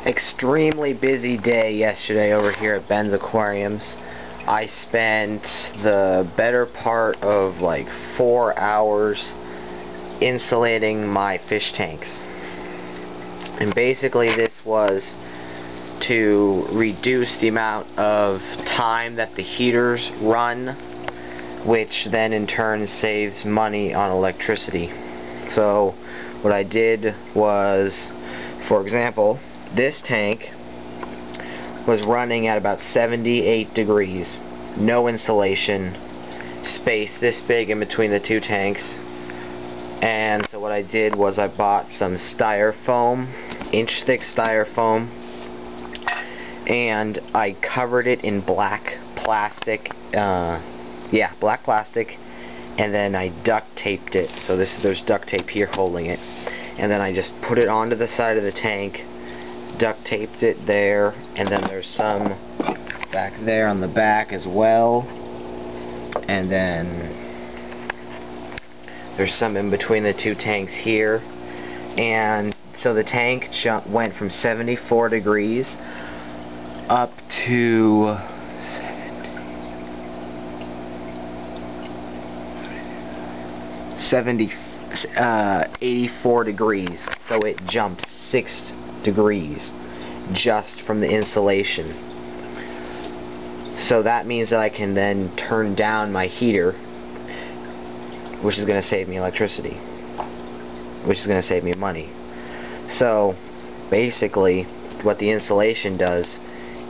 extremely busy day yesterday over here at BensAquariums. I spent the better part of like 4 hours insulating my fish tanks. And basically this was to reduce the amount of time that the heaters run, which then in turn saves money on electricity. So what I did was, for example, this tank was running at about 78 degrees, no insulation, space this big in between the two tanks. And so what I did was I bought some styrofoam, inch thick styrofoam, and I covered it in black plastic, black plastic, and then I duct taped it. So there's duct tape here holding it, and then I just put it onto the side of the tank, duct taped it there, and then there's some back there on the back as well, and then there's some in between the two tanks here. And so the tank went from 74 degrees up to 84 degrees. So it jumped 6 degrees just from the insulation. So that means that I can then turn down my heater, which is going to save me electricity, which is going to save me money. So basically what the insulation does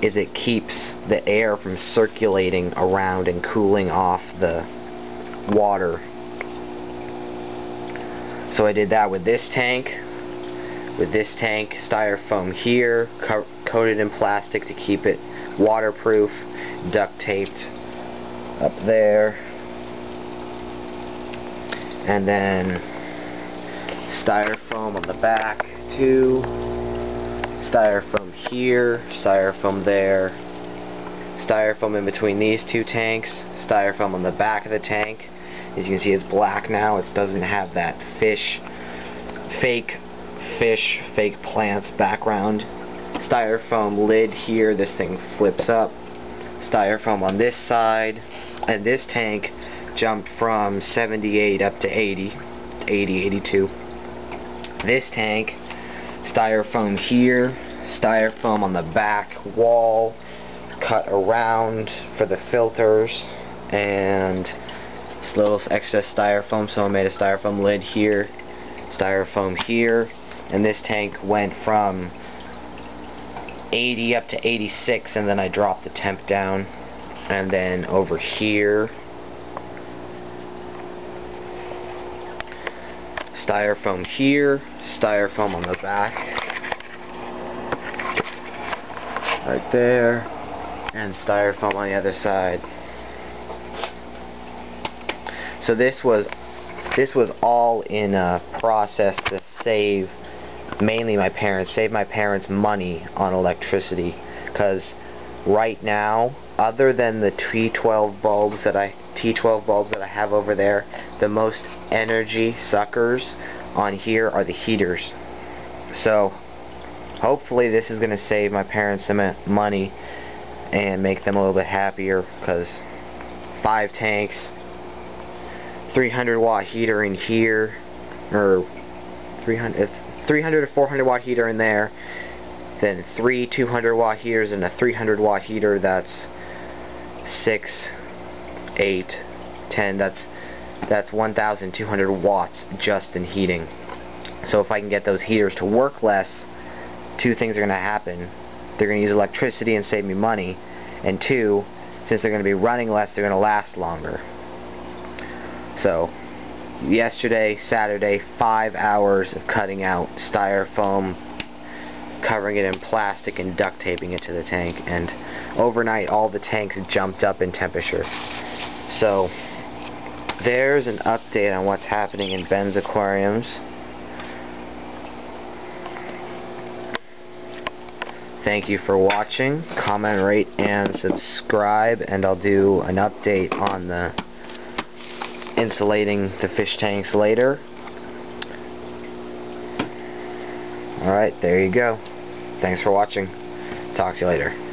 is it keeps the air from circulating around and cooling off the water. So I did that with this tank. With this tank, styrofoam here, coated in plastic to keep it waterproof, duct taped up there, and then styrofoam on the back too, styrofoam here, styrofoam there, styrofoam in between these two tanks, styrofoam on the back of the tank. As you can see, it's black now. It doesn't have that fake plants background. Styrofoam lid here, this thing flips up. Styrofoam on this side, and this tank jumped from 78 up to 80, 82. This tank, styrofoam here, styrofoam on the back wall, cut around for the filters, and this little excess styrofoam, so I made a styrofoam lid here, styrofoam here. And this tank went from 80 up to 86, and then I dropped the temp down. And then over here, styrofoam here, styrofoam on the back, right there, and styrofoam on the other side. So this was all in a process to save mainly my parents money on electricity, because right now, other than the T12 bulbs that I have over there, the most energy suckers on here are the heaters. So hopefully this is going to save my parents some money and make them a little bit happier, because 5 tanks, 300 watt heater in here, or 300 to 400 watt heater in there, then 3 200 watt heaters and a 300 watt heater. That's 6, 8, 10. That's 1,200 watts just in heating. So if I can get those heaters to work less, 2 things are going to happen. They're going to use electricity and save me money, and 2, since they're going to be running less, they're going to last longer. So yesterday, Saturday, 5 hours of cutting out styrofoam, covering it in plastic, and duct taping it to the tank. And overnight, all the tanks jumped up in temperature. So there's an update on what's happening in BensAquariums. Thank you for watching. Comment, rate, and subscribe, and I'll do an update on the insulating the fish tanks later. Alright, there you go. Thanks for watching. Talk to you later.